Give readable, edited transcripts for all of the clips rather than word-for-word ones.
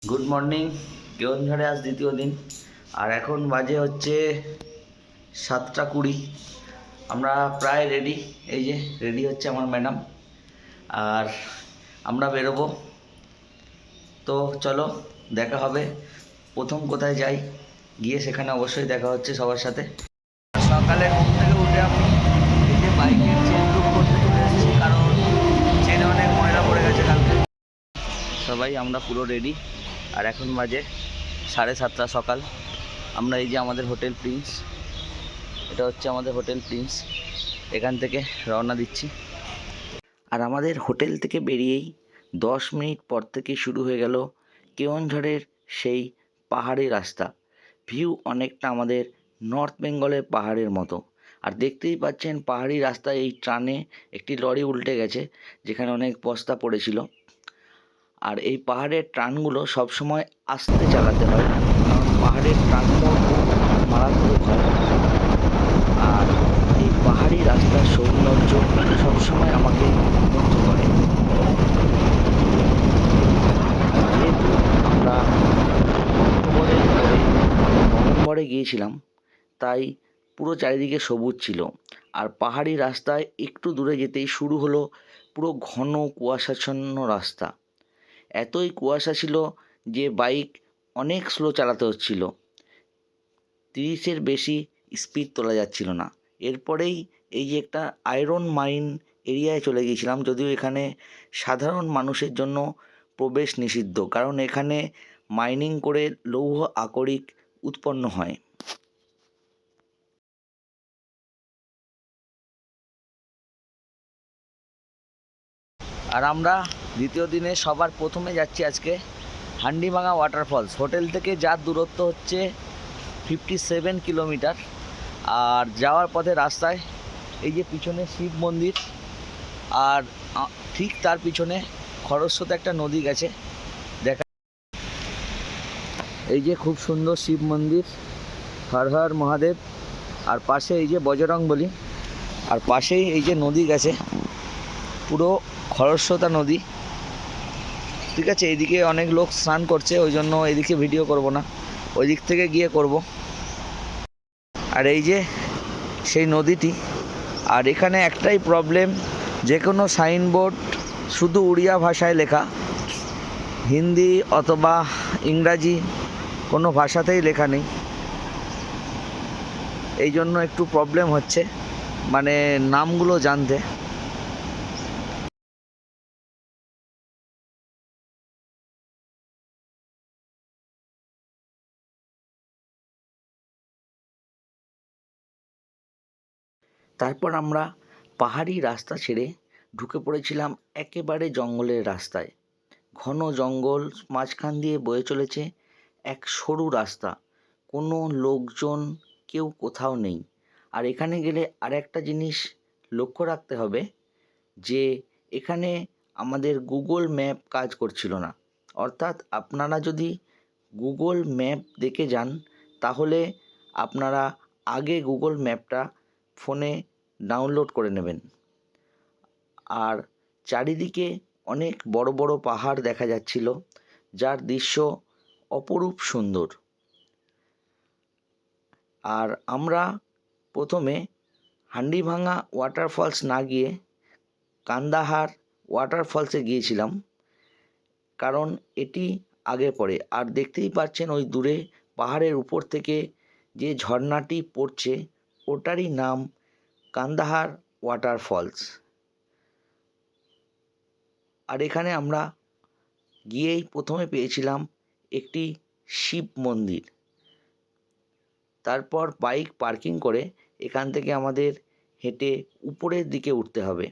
Good morning. কেওনঝড়ে আজ দ্বিতীয় দিন, আর এখন বাজে হচ্ছে 7টা 20। আমরা প্রায় রেডি। এই যে রেডি হচ্ছে আমার ম্যাডাম, আর আমরা বেরোবো। তো চলো দেখা হবে। প্রথম কোথায় যাই, গিয়ে সেখানে অবশ্যই দেখা হচ্ছে সবার সাথে। সকালে ঘুম থেকে উঠে আমি এই যে বাইকের চেন লুক করতে চলে এসেছি, কারণ চেনে অনেক ময়লা পড়ে গেছে কালকে। সবাই আমরা পুরো রেডি, আর এখন বাজে 7:30 সকাল। আমরা এই যে আমাদের হোটেল প্রিন্স, এটা হচ্ছে আমাদের হোটেল প্রিন্স, এখান থেকে রওনা দিচ্ছি। আর আমাদের হোটেল থেকে বেরিয়েই 10 মিনিট পর থেকে শুরু হয়ে গেল কেওনঝড়ের সেই পাহাড়ি রাস্তা। ভিউ অনেকটা আমাদের নর্থ বেঙ্গলের পাহাড়ের মতো। আর দেখতেই পাচ্ছেন পাহাড়ি রাস্তায় এই ট্রানে একটি লরি উল্টে গেছে, যেখানে অনেক বস্তা পড়েছিল। আর এই পাহাড়ের ট্রানগুলো সবসময় আস্তে চালাতে হয়, কারণ পাহাড়ের ট্রানটাও খুব মারাত্মক হয়। আর এই পাহাড়ি রাস্তার সৌন্দর্য সবসময় আমাকে মুগ্ধ করে। যেহেতু আমরা অক্টোবরের পরে নভেম্বরে গিয়েছিলাম, তাই পুরো চারিদিকে সবুজ ছিল। আর পাহাড়ি রাস্তায় একটু দূরে যেতেই শুরু হলো পুরো ঘন কুয়াশাচ্ছন্ন রাস্তা। এতই কুয়াশা ছিল যে বাইক অনেক স্লো চালাতে হচ্ছিল, 30-এর বেশি স্পিড তোলা যাচ্ছিল না। এরপরেই এই যে একটা আয়রন মাইন এরিয়ায় চলে গিয়েছিলাম, যদিও এখানে সাধারণ মানুষের জন্য প্রবেশ নিষিদ্ধ, কারণ এখানে মাইনিং করে লৌহ আকরিক উৎপন্ন হয়। আর আমরা দ্বিতীয় দিনে সবার প্রথমে যাচ্ছি আজকে হান্ডিভাঙা ওয়াটারফলস। হোটেল থেকে যার দূরত্ব হচ্ছে 57 কিলোমিটার। আর যাওয়ার পথে রাস্তায় এই যে পিছনে শিব মন্দির, আর ঠিক তার পিছনে খরস্রোতা একটা নদী গেছে দেখা। এই যে খুব সুন্দর শিব মন্দির, হর হর মহাদেব। আর পাশে এই যে বজরংবলী, আর পাশেই এই যে নদী গেছে, পুরো খরস্রোতা নদী। ঠিক আছে, এইদিকে অনেক লোক স্নান করছে, ওই জন্য এইদিকে ভিডিও করব না, ওই দিক থেকে গিয়ে করব। আর এই যে সেই নদীটি। আর এখানে একটাই প্রবলেম, যে কোনো সাইনবোর্ড শুধু উড়িয়া ভাষায় লেখা, হিন্দি অথবা ইংরাজি কোনো ভাষাতেই লেখা নেই। এই জন্য একটু প্রবলেম হচ্ছে মানে নামগুলো জানতে। তারপর আমরা পাহাড়ি রাস্তা ছেড়ে ঢুকে পড়েছিলাম একেবারে জঙ্গলের রাস্তায়। ঘন জঙ্গল, মাঝখান দিয়ে বয়ে চলেছে এক সরু রাস্তা, কোনো লোকজন কেউ কোথাও নেই। আর এখানে গেলে আর একটা জিনিস লক্ষ্য রাখতে হবে, যে এখানে আমাদের গুগল ম্যাপ কাজ করছিল না। অর্থাৎ আপনারা যদি গুগল ম্যাপ দেখে যান, তাহলে আপনারা আগে গুগল ম্যাপটা ফোনে ডাউনলোড করে নেবেন। আর চারিদিকে অনেক বড় বড় পাহাড় দেখা যাচ্ছিল, যার দৃশ্য অপরূপ সুন্দর। আর আমরা প্রথমে হান্ডিভাঙা ওয়াটারফলস না গিয়ে কান্দাহার ওয়াটারফলসে গিয়েছিলাম, কারণ এটি আগে পড়ে। আর দেখতেই পাচ্ছেন ওই দূরে পাহাড়ের উপর থেকে যে ঝর্ণাটি পড়ছে, ওটারই নাম কান্দাহার ওয়াটারফলস। আর এখানে আমরা গিয়েই প্রথমে পেয়েছিলাম একটি শিব মন্দির। তারপর বাইক পার্কিং করে এখান থেকে আমাদের হেঁটে উপরের দিকে উঠতে হবে।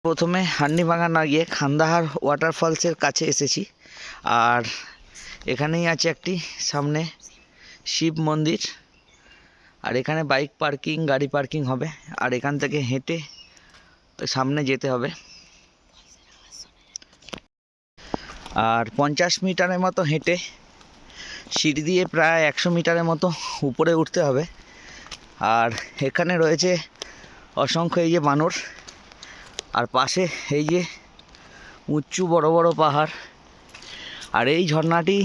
প্রথমে হান্ডিভাঙা না গিয়ে কান্দাহার ওয়াটারফলসের কাছে এসেছি। আর এখানেই আছে একটি সামনে শিব মন্দির। আর এখানে বাইক পার্কিং, গাড়ি পার্কিং হবে। আর এখান থেকে হেঁটে সামনে যেতে হবে। আর 50 মিটারের মতো হেঁটে সিঁড়ি দিয়ে প্রায় 100 মিটারের মতো উপরে উঠতে হবে। আর এখানে রয়েছে অসংখ্য এই যে বানর, আর পাশে এই যে উঁচু বড় বড় পাহাড়। আর এই ঝর্ণাটি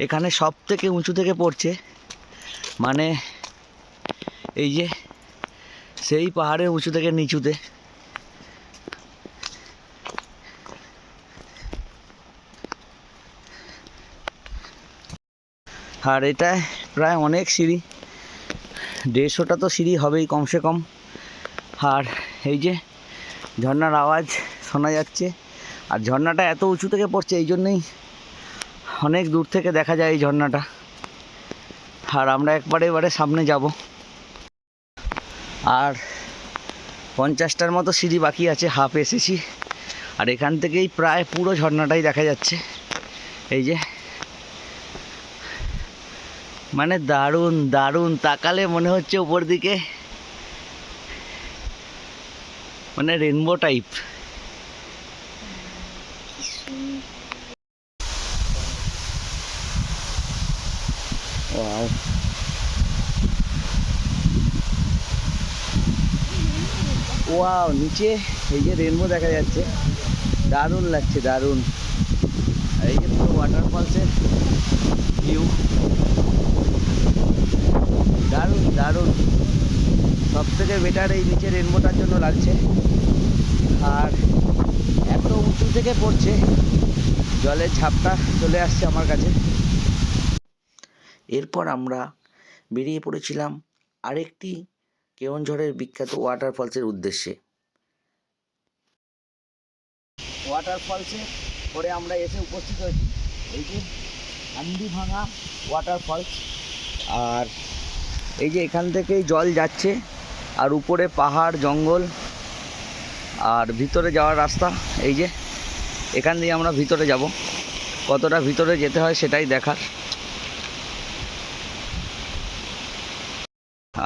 এখানে সব থেকে উঁচু থেকে পড়ছে, মানে এই যে সেই পাহাড়ের উঁচু থেকে নিচুতে। আর এটা প্রায় অনেক সিঁড়ি, 150টা তো সিঁড়ি হবেই কমসে কম। আর এই যে ঝর্ণার আওয়াজ শোনা যাচ্ছে। আর ঝর্ণাটা এত উঁচু থেকে পড়ছে, এই জন্যই অনেক দূর থেকে দেখা যায় এই ঝর্ণাটা। আর আমরা এবারে সামনে যাব। আর 50টার মতো সিঁড়ি বাকি আছে, হাফ এসেছি। আর এখান থেকেই প্রায় পুরো ঝর্ণাটাই দেখা যাচ্ছে। এই যে মানে দারুণ দারুণ, তাকালে মনে হচ্ছে উপর দিকে মানে রেনবো টাইপ। ওয়াও, নিচে এই যে রেনবো দেখা যাচ্ছে, দারুণ লাগছে দারুণ। আর এই যে পুরো ওয়াটারফলসের ভিউ, দারুণ দারুণ। সব থেকে বেটার এই নিচে রেনবোটার জন্য লাগছে। আর এত উঁচু থেকে পড়ছে, জলের ঝাপটা চলে আসছে আমার কাছে। এরপর আমরা বেরিয়ে পড়েছিলাম আরেকটি কেওনঝড়ের বিখ্যাত ওয়াটারফলসের উদ্দেশ্যে। ওয়াটারফলসে পরে আমরা এসে উপস্থিত হয়েছি এই যে হান্ডিভাঙা ওয়াটারফলস। আর এই যে এখান থেকেই জল যাচ্ছে, আর উপরে পাহাড় জঙ্গল, আর ভিতরে যাওয়ার রাস্তা। এই যে এখান দিয়ে আমরা ভিতরে যাব, কতটা ভিতরে যেতে হয় সেটাই দেখার।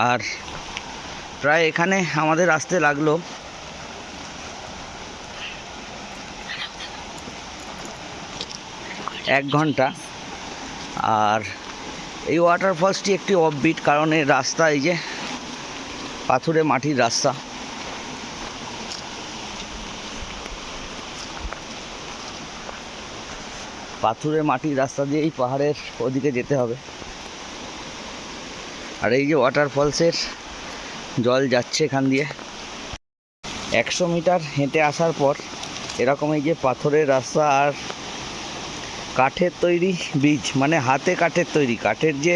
আর প্রায় এখানে আমাদের আসতে লাগলো 1 ঘন্টা। আর এই ওয়াটারফলসটি একটি অফবিট, কারণ এর রাস্তা এই যে পাথুরে মাটির রাস্তা। পাথুরে মাটির রাস্তা দিয়ে এই পাহাড়ের ওদিকে যেতে হবে। আর এই যে ওয়াটারফলসের জল যাচ্ছে এখান দিয়ে। 100 মিটার হেঁটে আসার পর এরকম এই যে পাথরের রাস্তা আর কাঠের তৈরি ব্রিজ, মানে হাতে কাঠের তৈরি, কাঠের যে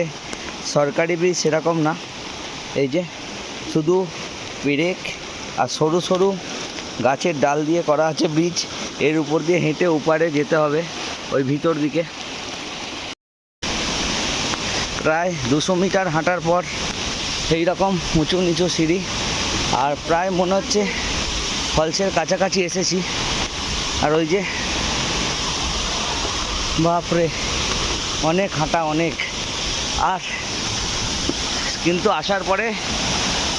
সরকারি ব্রিজ সেরকম না। এই যে শুধু পেরেক আর সরু সরু গাছের ডাল দিয়ে করা আছে ব্রিজ। এর উপর দিয়ে হেঁটে ওপারে যেতে হবে ওই ভিতর দিকে। প্রায় 200 মিটার হাঁটার পর সেই রকম উঁচু নিচু সিঁড়ি। আর প্রায় মনে হচ্ছে ফলসের কাছাকাছি এসেছি। আর ওই যে বাপরে, অনেক হাঁটা অনেক। আর কিন্তু আসার পরে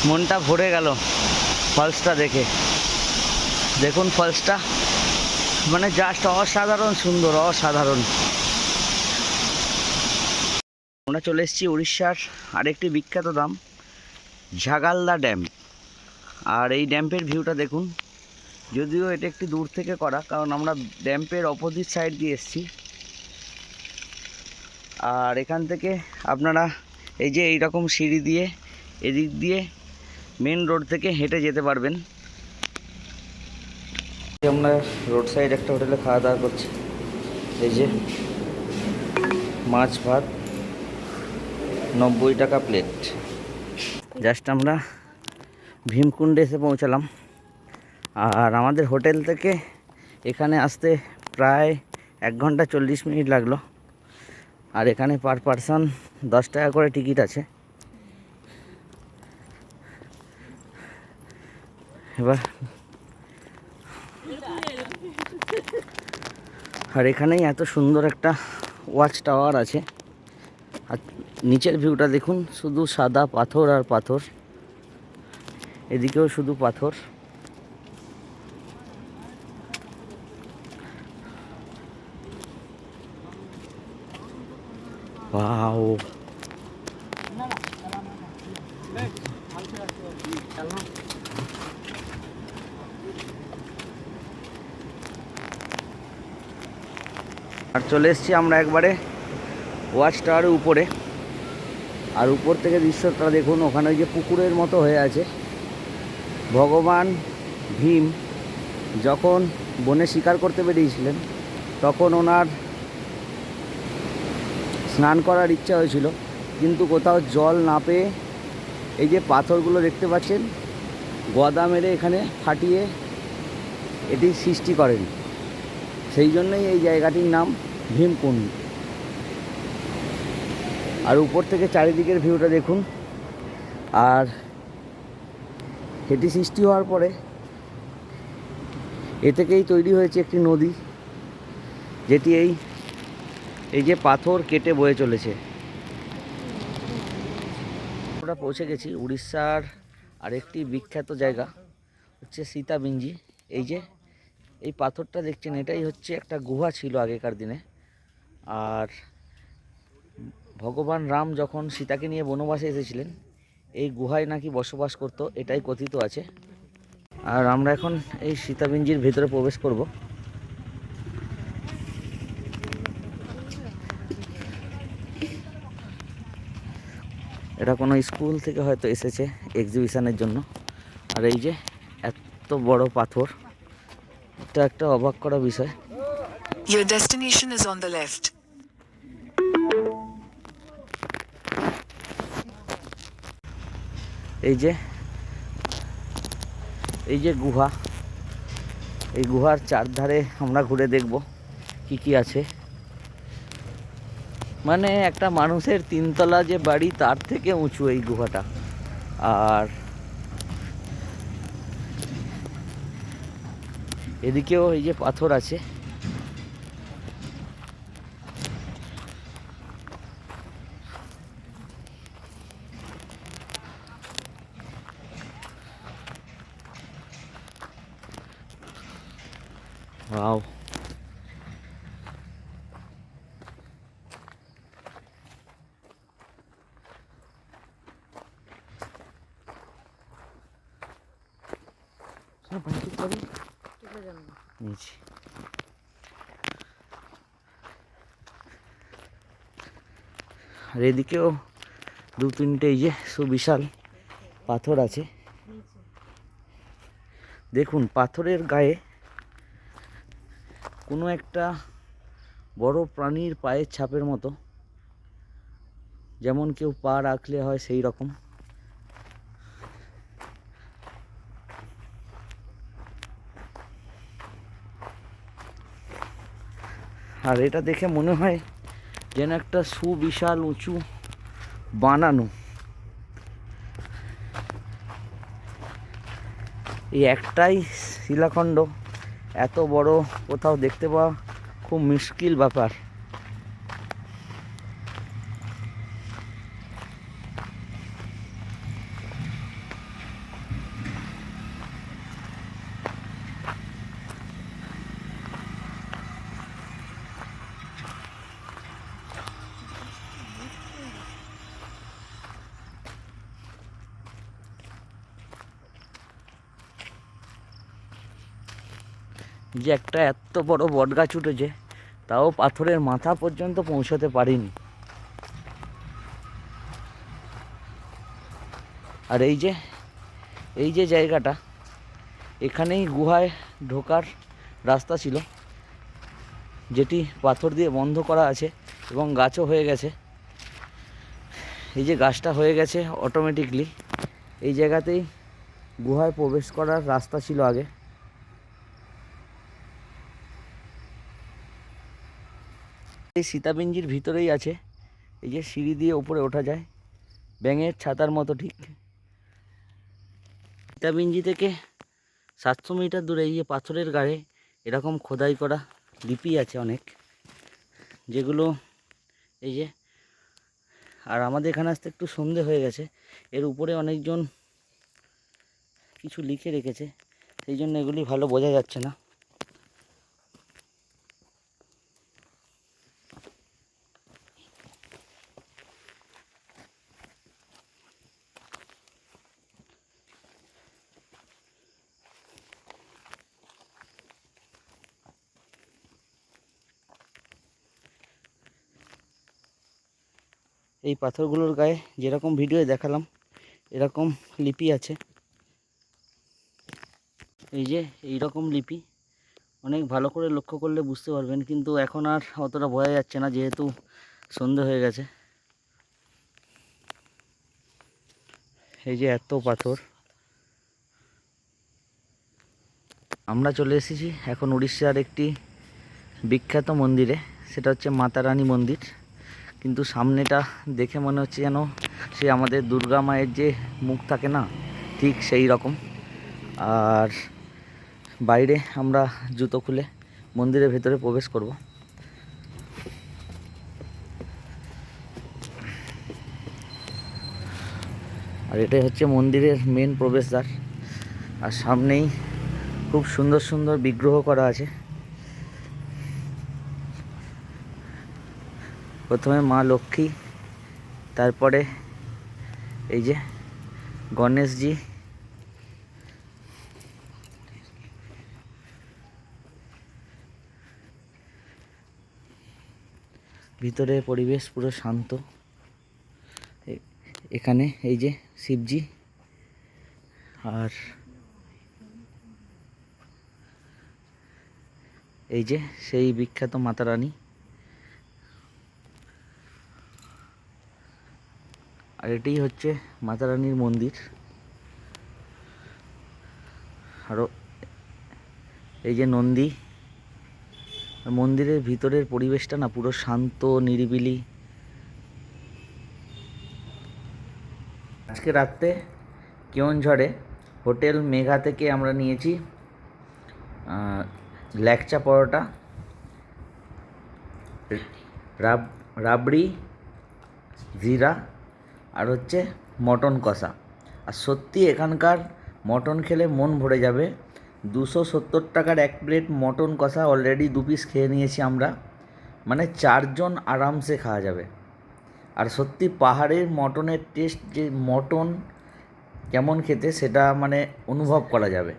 মনটা ভরে গেল ফলসটা দেখে। দেখুন ফলসটা, মানে জাস্ট অসাধারণ সুন্দর, অসাধারণ। আমরা চলে এসেছি উড়িষ্যার আরেকটি বিখ্যাত ড্যাম, ঝাগালদা ড্যাম। আর এই ড্যাম্পের ভিউটা দেখুন। যদিও এটা একটি দূর থেকে করা, কারণ আমরা ড্যাম্পের অপোজিট সাইড দিয়ে এসেছি। আর এখান থেকে আপনারা এই যে এইরকম সিঁড়ি দিয়ে এদিক দিয়ে মেন রোড থেকে হেঁটে যেতে পারবেন। আমরা রোড সাইড একটা হোটেলে খাওয়া দাওয়া করছি। এই যে মাছ ভাত 90 টাকা প্লেট। জাস্ট আমরা ভীমকুণ্ডে এসে পৌঁছালাম। আর আমাদের হোটেল থেকে এখানে আসতে প্রায় 1 ঘন্টা 40 মিনিট লাগলো। আর এখানে পার পারসন 10 টাকা করে টিকিট আছে। এবার আর এখানেই এত সুন্দর একটা ওয়াচ টাওয়ার আছে। আর নিচের ভিউটা দেখুন, শুধু সাদা পাথর আর পাথর, এদিকেও শুধু পাথর। ওয়াও, আর চলে এসেছি আমরা একবারে ওয়াচ টাওয়ারের উপরে। আর উপর থেকে দৃশ্যটা দেখুন, ওখানে ওই যে পুকুরের মতো হয়ে আছে। ভগবান ভীম যখন বনে শিকার করতে বেরিয়েছিলেন তখন ওনার স্নান করার ইচ্ছা হয়েছিল, কিন্তু কোথাও জল না পেয়ে এই যে পাথরগুলো দেখতে পাচ্ছেন গদা মেরে এখানে ফাটিয়ে এটি সৃষ্টি করেন। সেই জন্যই এই জায়গাটির নাম ভীমকুণ্ড। আর উপর থেকে চারিদিকের ভিউটা দেখুন। আর এটি সৃষ্টি হওয়ার পরে এ থেকেই তৈরি হয়েছে একটি নদী, যেটি এই যে পাথর কেটে বয়ে চলেছে। আমরা পৌঁছে গেছি উড়িষ্যার আরেকটি বিখ্যাত জায়গা হচ্ছে সীতাবিঞ্জি। এই যে এই পাথরটা দেখছেন, এটাই হচ্ছে একটা গুহা ছিল আগেকার দিনে। আর ভগবান রাম যখন সীতাকে নিয়ে বনবাসে এসেছিলেন এই গুহায় নাকি বসবাস করত, এটাই কথিত আছে। আর আমরা এখন এই সীতাবিঞ্জির ভেতরে প্রবেশ করব। এটা কোনো স্কুল থেকে হয়তো এসেছে এক্সিবিশনের জন্য। আর এই যে এত বড় পাথর, এটা একটা অবাক করা বিষয়। Your destination is on the left. এই যে গুহা, এই গুহার চারধারে আমরা ঘুরে দেখব কি কি আছে। মানে একটা মানুষের তিনতলা যে বাড়ি তার থেকে উঁচু এই গুহাটা। আর এদিকেও এই যে পাথর আছে। ওয়াও, নিচে আর এদিকেও দু তিনটে এই যে সুবিশাল পাথর আছে। দেখুন পাথরের গায়ে কোনো একটা বড় প্রাণীর পায়ের ছাপের মতো, যেমন কেউ পা রাখলে হয় সেই রকম। আর এটা দেখে মনে হয় যেন একটা সুবিশাল উঁচু বানানো। এই একটাই শিলাখণ্ড এত বড় কোথাও দেখতে পাওয়া খুব মুশকিল ব্যাপার। যে একটা এত বড় বটগাছ উঠেছে, তাও পাথরের মাথা পর্যন্ত পৌঁছতে পারিনি। আর এই যে জায়গাটা, এখানেই গুহায় ঢোকার রাস্তা ছিল, যেটি পাথর দিয়ে বন্ধ করা আছে এবং গাছও হয়ে গেছে। এই যে গাছটা হয়ে গেছে অটোমেটিকলি, এই জায়গাতেই গুহায় প্রবেশ করার রাস্তা ছিল আগে। এই সীতাবিঞ্জির ভিতরেই আছে, এই যে সিঁড়ি দিয়ে উপরে ওঠা যায় ব্যাঙের ছাতার মতো। ঠিক সীতাবিঞ্জি থেকে 700 মিটার দূরে এই যে পাথরের গায়ে এরকম খোদাই করা লিপি আছে অনেক, যেগুলো এই যে। আর আমাদের এখানে আসতে একটু সন্ধে হয়ে গেছে, এর উপরে অনেকজন কিছু লিখে রেখেছে, সেই জন্য এগুলি ভালো বোঝা যাচ্ছে না। এই পাথরগুলোর গায়ে যেরকম ভিডিওয়ে দেখালাম এরকম লিপি আছে। এই যে এই রকম লিপি অনেক ভালো করে লক্ষ্য করলে বুঝতে পারবেন, কিন্তু এখন আর অতটা বোঝা যাচ্ছে না যেহেতু সন্ধে হয়ে গেছে। এই যে এত পাথর। আমরা চলে এসেছি এখন উড়িষ্যার একটি বিখ্যাত মন্দিরে, সেটা হচ্ছে মাতা রানী মন্দির। কিন্তু সামনেটা দেখে মনে হচ্ছে যেন সে আমাদের দুর্গা মায়ের যে মুখ থাকে না, ঠিক সেই রকম। আর বাইরে আমরা জুতো খুলে মন্দিরের ভেতরে প্রবেশ করব। আর এটাই হচ্ছে মন্দিরের মেন প্রবেশদ্বার। আর সামনেই খুব সুন্দর সুন্দর বিগ্রহ করা আছে। প্রথমে মা লক্ষ্মী, তারপরে এই যে গণেশজি, ভিতরে পরিবেশ পুরো শান্ত। এখানে এই যে শিবজি, আর এই যে সেই বিখ্যাত মাতা রানী। আর এটাই হচ্ছে মাতা রানীর মন্দির। আরও এই যে নন্দী। আর মন্দিরের ভিতরের পরিবেশটা না পুরো শান্ত নিরিবিলি। আজকে রাত্রে কেওনঝড়ে হোটেল মেঘা থেকে আমরা নিয়েছি ল্যাকচা পরোটা, রাবড়ি, জিরা, আর হচ্ছে মটন কষা। আর সত্যি এখানকার মটন খেলে মন ভরে যাবে। 270 টাকার এক প্লেট মটন কষা অলরেডি 2 পিস খেয়ে নিয়েছি আমরা, মানে 4 জন আরামসে খাওয়া যাবে। আর সত্যি পাহাড়ের মটনের টেস্ট, যে মটন কেমন খেতে সেটা মানে অনুভব করা যাবে।